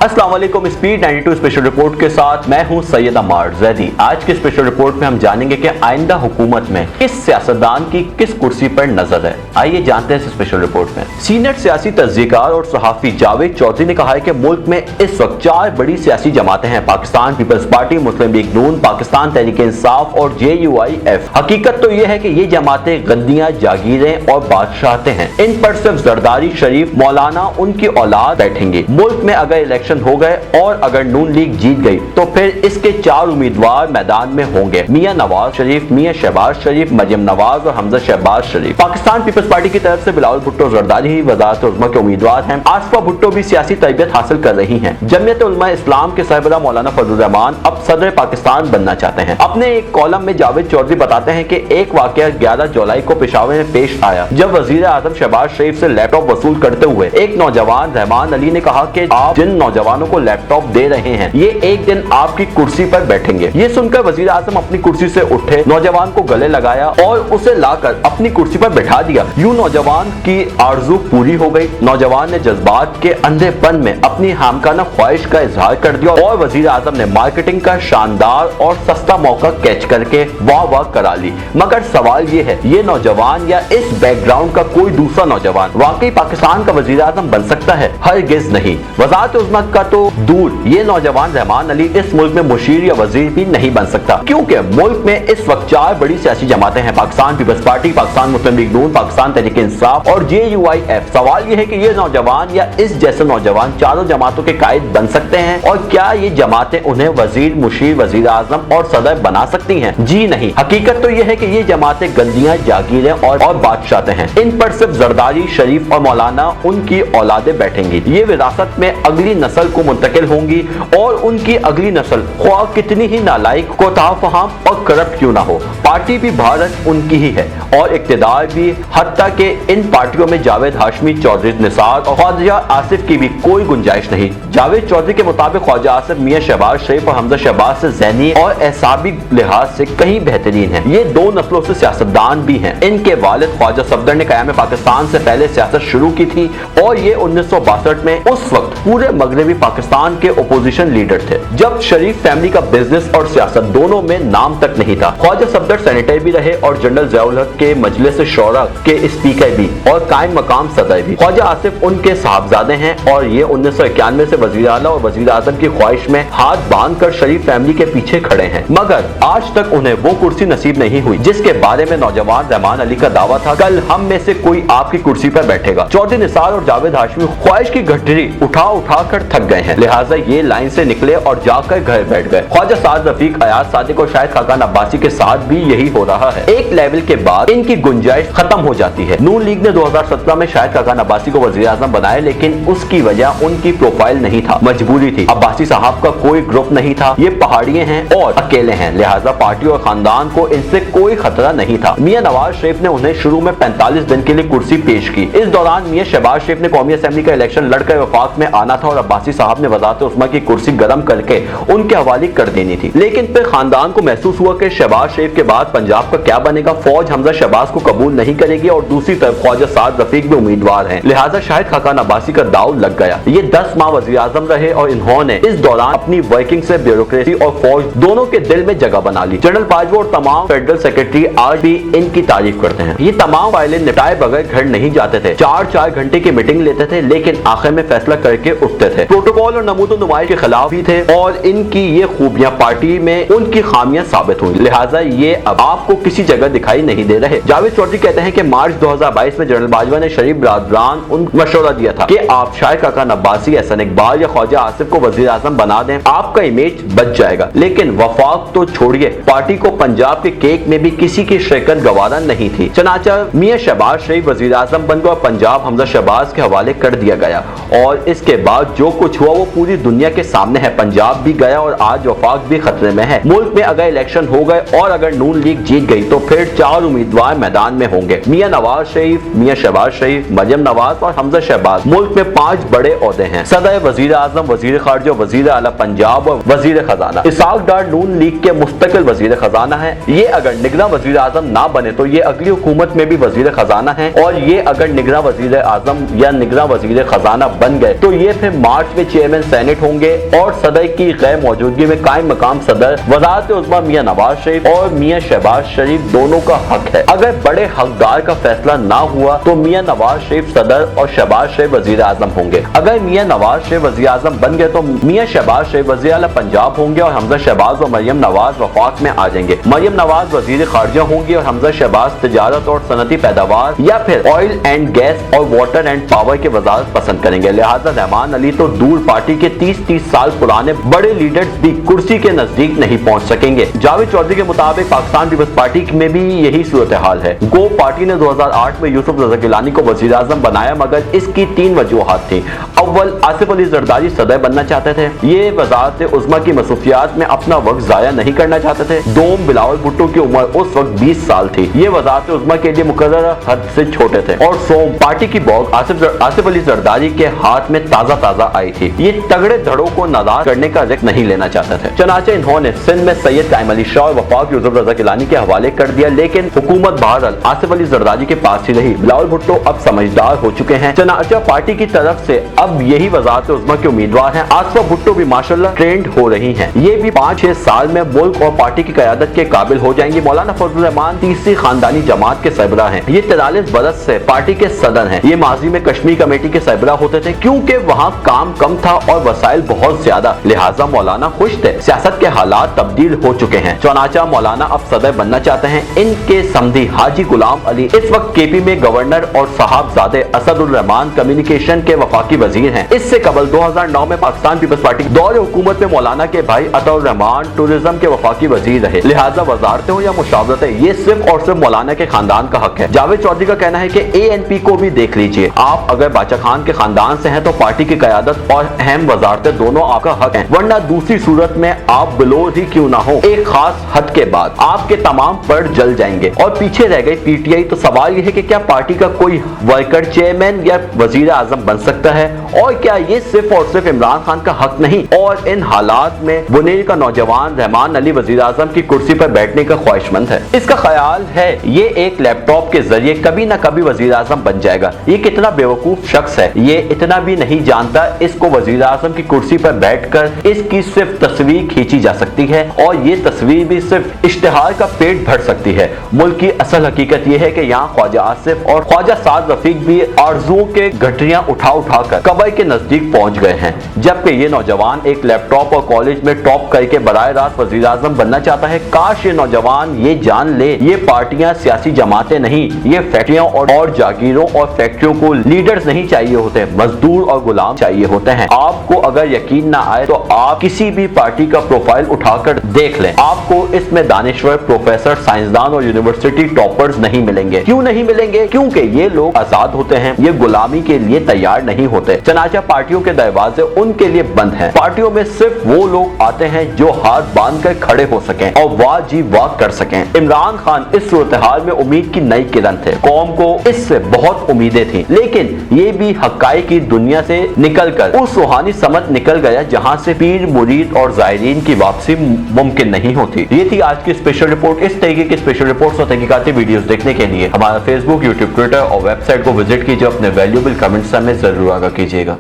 अस्सलाम वालेकुम। Speed 92 special report के साथ मैं हूं सैयद अमार जैदी। आज के स्पेशल रिपोर्ट में हम जानेंगे कि आइंदा हुकूमत में किस सियासतदान की किस कुर्सी पर नजर है। आइए जानते हैं इस स्पेशल रिपोर्ट में। सीनियर सियासी तज्ज़ियेकार और सहाफ़ी जावेद चौधरी ने कहा है कि मुल्क में इस वक्त 4 बड़ी सियासी जमातें हैं: पाकिस्तान पीपल्स पार्टी, मुस्लिम लीग नून, पाकिस्तान तहरीक इंसाफ और JUIF। हकीकत तो ये है कि ये जमातें गद्दियां, जागीरें और बादशाहते हैं। इन पर सिर्फ जरदारी, शरीफ, मौलाना, उनकी औलाद बैठेंगे। मुल्क में अगर इलेक्शन हो गए और अगर नून लीग जीत गई तो फिर इसके 4 उम्मीदवार मैदान में होंगे: मियां नवाज शरीफ, मियां शहबाज शरीफ, मरियम नवाज और हमजा शहबाज शरीफ। पाकिस्तान पीपल्स पार्टी की तरफ से बिलावल भुट्टो जरदारी ही वज़ारत उज़्मा के उम्मीदवार हैं। आसफा भुट्टो भी सियासी तरबियत हासिल कर रही हैं। जमीयत उलमा इस्लाम के सरबराह मौलाना फजलुर रहमान अब सदर पाकिस्तान बनना चाहते हैं। अपने एक कॉलम में जावेद चौधरी बताते हैं कि एक वाकया 11 जुलाई को पेशावर में पेश आया, जब वजीर आजम शहबाज शरीफ से लैपटॉप वसूल करते हुए एक नौजवान रहमान अली ने कहा कि आप जिन नौजवानों को लैपटॉप दे रहे हैं ये एक दिन आपकी कुर्सी पर बैठेंगे। ये सुनकर वजीर आजम अपनी कुर्सी से उठे, नौजवान को गले लगाया और उसे लाकर अपनी कुर्सी पर बैठा दिया। यूं नौजवान की आरजू पूरी हो गई। नौजवान ने जज्बात के अंधेपन में अपनी हामकाना ख्वाहिश का इजहार कर दिया और वजीर आजम ने मार्केटिंग का शानदार और सस्ता मौका कैच करके वाह वाह करा ली। मगर सवाल ये है, ये नौजवान या इस बैकग्राउंड का कोई दूसरा नौजवान वाकई पाकिस्तान का वजीर आजम बन सकता है? हरगिज़ नहीं। वज़ारत उज़्मा का तो दूर, ये नौजवान रहमान अली इस मुल्क में मुशीर या वजीर भी नहीं बन सकता, क्योंकि मुल्क में इस वक्त 4 बड़ी सियासी जमातें हैं: पाकिस्तान पीपल्स पार्टी, पाकिस्तान मुस्लिम लीग नून, पाकिस्तान तहरीक इंसाफ और JUIF। सवाल ये है कि ये नौजवान या इस जैसे नौजवान चारों जमातों के कायद बन सकते हैं और क्या ये जमातें उन्हें वजीर, मुशीर, वजीर आजम और सदर बना सकती हैं? जी नहीं। हकीकत तो ये है कि ये जमातें गद्दियां, जागीरें और बादशाहते हैं। इन पर सिर्फ जरदारी, शरीफ और मौलाना, उनकी औलादें बैठेंगी। ये विरासत में अगली नस्ल को मुंतकिल होंगी और उनकी अगली नस्ल ख्वाह कितनी ही नालायक, कोताहफ़हम और करप्ट क्यों ना हो, पार्टी भी भारत उनकी ही है और इक़्तिदार भी। हत्ता के इन पार्टियों में जावेद हाशमी, चौधरी निसार और ख्वाजा आसिफ की भी कोई गुंजाइश नहीं। जावेद चौधरी के मुताबिक ख्वाजा आसिफ मियां शहबाज शरीफ और हमजा शहबाज से ज़हनी और एहसाबी लिहाज से कहीं बेहतरीन है। ये 2 नस्लों से सियासतदान भी हैं। इनके वालिद ख्वाजा सफदर ने क़याम पाकिस्तान से पहले सियासत शुरू की थी और ये 1962 में उस वक्त पूरे मगरबी पाकिस्तान के ओपोजिशन लीडर थे, जब शरीफ फैमिली का बिजनेस और सियासत दोनों में नाम तक नहीं था। ख्वाजा सफदर सेनेटर भी रहे और जनरल ज़ियाउल हक के मजलिस शौरा के स्पीकर भी और कायम मकाम सदर भी। ख्वाजा आसिफ उनके साहबजादे हैं और ये 1991 से वजीर आला और वजीर आजम की ख्वाहिश में हाथ बांध कर शरीफ फैमिली के पीछे खड़े हैं, मगर आज तक उन्हें वो कुर्सी नसीब नहीं हुई जिसके बारे में नौजवान रहमान अली का दावा था, कल हम में से कोई आपकी कुर्सी पर बैठेगा। चौधरी निसार और जावेद हाशमी ख्वाहिश की गठरी उठा उठा कर थक गए हैं, लिहाजा ये लाइन से निकले और जाकर घर बैठ गए। ख्वाजा साद रफीक, अयाज सादिक और शाहिद खाकान अब्बासी के साथ भी यही हो रहा है। एक लेवल के बाद इनकी गुंजाइश खत्म हो जाती है। नून लीग ने 2017 में शाहिद खाकान अब्बासी को वजीर आजम बनाया, लेकिन उसकी वजह उनकी प्रोफाइल नहीं था, मजबूरी थी। अब्बासी साहब का कोई ग्रुप नहीं था, ये पहाड़िए हैं और अकेले हैं, लिहाजा पार्टी और खानदान को इनसे कोई खतरा नहीं था। मियां नवाज शरीफ ने उन्हें शुरू में 45 दिन के लिए कुर्सी पेश की। इस दौरान मियां शहबाज शरीफ ने कौमी असेंबली का इलेक्शन लड़कर वफाक में आना था और अब्बासी साहब ने वज़ारत उज़्मा की कुर्सी गर्म करके उनके हवाले कर देनी थी। लेकिन फिर खानदान को महसूस हुआ कि शहबाज शरीफ के बाद पंजाब का क्या बनेगा। फौज हमजा शहबाज को कबूल नहीं करेगी और दूसरी तरफ ख्वाजा साद रफीक भी उम्मीदवार हैं, लिहाजा शाहिद खाकान अब्बासी का दाव लग गया। ये 10 माह वज़ीर आज़म रहे और इन्होंने इस दौरान अपनी वर्किंग से ब्यूरोक्रेसी और फौज दोनों के दिल में जगह बना ली। जनरल बाजवा और तमाम फेडरल सेक्रेटरी आज भी इनकी तारीफ करते हैं। ये तमाम फाइलें निपटाए बगैर घर नहीं जाते थे, 4-4 घंटे की मीटिंग लेते थे, लेकिन आखिर में फैसला करके उठते थे। प्रोटोकॉल और नमूदो नुमाइश के खिलाफ भी थे और इनकी ये खूबियां पार्टी में उनकी खामियां साबित हुई, लिहाजा ये अब आपको किसी जगह दिखाई नहीं दे रहे। जावेद चौधरी कहते हैं कि मार्च 2022 में जनरल बाजवा ने शरीफ बरादरान उन मशवरा दिया था कि आप शाहिद खाकान अब्बासी, एहसन इकबाल या ख्वाजा आसिफ को वजीर आजम बना दें, आपका इमेज बच जाएगा। लेकिन वफाक तो छोड़िए, पार्टी को पंजाब के केक में भी किसी की शिरकत गवारा नहीं थी। चनाचा मियां शहबाज शरीफ वजीर आजम बन गए और पंजाब हमजा शहबाज के हवाले कर दिया गया और इसके बाद जो कुछ हुआ वो पूरी दुनिया के सामने है। पंजाब भी गया और आज वफाक भी खतरे में है। मुल्क में अगर इलेक्शन हो गए और अगर नून लीग जीत गई तो फिर 4 उम्मीदवार मैदान में होंगे: मियां नवाज शरीफ, मियां शहबाज शरीफ, मरियम नवाज और हमजा शहबाज। मुल्क में 5 बड़े ओहदे हैं: सदर, वजीर आजम, वजीर खारजा, वजीर आला पंजाब और वजीर खजाना। इसाक डार नून लीग के मुस्तकिल वजीर खजाना है। ये अगर निगरान वजीर आजम ना बने तो ये अगली हुकूमत में भी वजीर खजाना है और ये अगर निगरान वजीर आजम या निगरान वजीर खजाना बन गए तो ये फिर मार्च 5वें चेयरमैन सेनेट होंगे और सदर की गैर मौजूदगी में कायम मकाम सदर वज़ारत उज़्मा मियां नवाज शरीफ और मियां शहबाज शरीफ दोनों का हक है। अगर बड़े हकदार का फैसला ना हुआ तो मियां नवाज शरीफ सदर और शहबाज शरीफ वजीर आजम होंगे। अगर मियां नवाज शरीफ वजीर आजम बन गए तो मियां शहबाज शरीफ वजीर आला पंजाब होंगे और हमजा शहबाज और मरियम नवाज वफाक में आ जाएंगे। मरियम नवाज वजीर खारजा होंगी और हमजा शहबाज तिजारत और सनती पैदावार या फिर ऑयल एंड गैस और वाटर एंड पावर के वजारत पसंद करेंगे। लिहाजा रहमान अली तो दूर पार्टी के 30-30 साल पुराने बड़े लीडर्स भी कुर्सी के नजदीक नहीं पहुंच सकेंगे। जावेद चौधरी के मुताबिक पाकिस्तान पीपल्स पार्टी में भी यही सूरत हाल है। गो पार्टी ने 2008 में यूसुफ रज़ा गिलानी को वजीर आजम बनाया, मगर इसकी 3 वजूहात थी। अव्वल, आसिफ अली जरदारी सदर बनना चाहते थे, ये वज़ारत उज़्मा की मसरूफियात में अपना वक्त जाया नहीं करना चाहते थे। दोम, बिलावल भुट्टो की उम्र उस वक्त 20 साल थी, ये वज़ारत उज़्मा के लिए मुकर्रर हद से छोटे थे। और सोम, पार्टी की बॉग आसिफ अली जरदारी के हाथ में ताज़ा आई थी, ये तगड़े धड़ों को नादार करने का रिस्क नहीं लेना चाहते थे। चनाचे इन्होंने सिंध में सैयद कायम अली शाह और वफाक यूसुफ रज़ा गिलानी के हवाले कर दिया, लेकिन हुकूमत बहरहाल आसिफ अली जरदारी के पास ही रही। बिलावल भुट्टो अब समझदार हो चुके हैं। चनाचा पार्टी की तरफ से अब यही वज़ारत उज़्मा के उम्मीदवार हैं। आसिफा भुट्टो भी माशाल्लाह ट्रेंड हो रही हैं, ये भी 5-6 साल में मुल्क और पार्टी की क़यादत के काबिल हो जाएंगी। मौलाना फजल रहमान तीसरी खानदानी जमात के सरबराह हैं, ये 43 बरस से पार्टी के सदर हैं। ये माजी में कश्मीर कमेटी के सरबराह होते थे, क्योंकि वहाँ काम कम था और वसाइल बहुत ज्यादा, लिहाजा मौलाना खुश थे। सियासत के हालात तब्दील हो चुके हैं, चौनाचा मौलाना अब सदर बनना चाहते हैं। इनके समधी हाजी गुलाम अली इस वक्त केपी में गवर्नर और साहबजादे असदुर रहमान कम्युनिकेशन के वफाकी वजीर हैं। इससे कबल 2009 में पाकिस्तान पीपल्स पार्टी दौरे हुकूमत में मौलाना के भाई अताउर रहमान टूरिज्म के वफाकी वजीर रहे। लिहाजा वजारतें हो या मुशावरतें, ये सिर्फ और सिर्फ मौलाना के खानदान का हक है। जावेद चौधरी का कहना है कि ANP को भी देख लीजिए, आप अगर बादशाह खान के खानदान से हैं तो पार्टी की क़यादत और अहम वजारतें दोनों आपका हक है, वरना दूसरी सूरत में आप बिलोर ही क्यों ना हो, एक खास हद के बाद आपके तमाम पर जल जाएंगे। और पीछे रह गई PTI, तो सवाल यह है कि क्या पार्टी का कोई वर्कर चेयरमैन या वजीर आजम बन सकता है, और क्या ये सिर्फ और सिर्फ इमरान खान का हक नहीं। और इन हालात में बुनेर का नौजवान रहमान अली वजीर आजम की कुर्सी पर बैठने का ख्वाहिशमंद है। इसका ख्याल है ये एक लैपटॉप के जरिए कभी ना कभी वजीर आजम बन जाएगा। ये कितना बेवकूफ शख्स है, ये इतना भी नहीं जानता इसको वजीर आजम की कुर्सी पर बैठकर इसकी सिर्फ तस्वीर खींची जा सकती है, और ये तस्वीर भी सिर्फ इश्तिहार का पेट भर सकती है। मुल्क की असल हकीकत यह है कि यहाँ ख्वाजा आसिफ और ख्वाजा साद रफीक भी आरज़ुओं के गठरियां उठा कर कब्र के नजदीक पहुंच गए हैं, जबकि ये नौजवान एक लैपटॉप और कॉलेज में टॉप करके बराह रास्त वजीर आजम बनना चाहता है। काश ये नौजवान ये जान ले, ये पार्टियां सियासी जमातें नहीं, ये फैक्ट्रियों और जागीरों और फैक्ट्रियों को लीडर्स नहीं चाहिए होते, मजदूर और गुलाम चाहिए होते हैं। आपको अगर यकीन ना आए तो आप किसी भी पार्टी का प्रोफाइल उठाकर देख लें, आपको इसमें दानिश्वर, प्रोफेसर, साइंसदान और यूनिवर्सिटी टॉपर्स नहीं मिलेंगे। क्यों नहीं मिलेंगे? क्योंकि ये लोग आजाद होते हैं, ये गुलामी के लिए तैयार नहीं होते। चनाचा पार्टियों के दरवाजे उनके लिए बंद हैं। पार्टियों में सिर्फ वो लोग आते हैं जो हाथ बांध कर खड़े हो सकें और वाह जी वाह कर सकें। इमरान खान इस सूरत हाल में उम्मीद की नई किरण थे, कौम को इससे बहुत उम्मीदें थी, लेकिन ये भी हकाइक की दुनिया से निकलकर उस रूहानी समत निकल गया जहां से पीर, मुरीद और जायरीन की वापसी मुमकिन नहीं होती। ये थी आज की स्पेशल रिपोर्ट। इस तरीके की स्पेशल रिपोर्ट्स और तहकीकाती वीडियोस देखने के लिए हमारा फेसबुक, यूट्यूब, ट्विटर और वेबसाइट को विजिट कीजिए। अपने वैल्यूएबल कमेंट्स हमें जरूर आगाह कीजिएगा।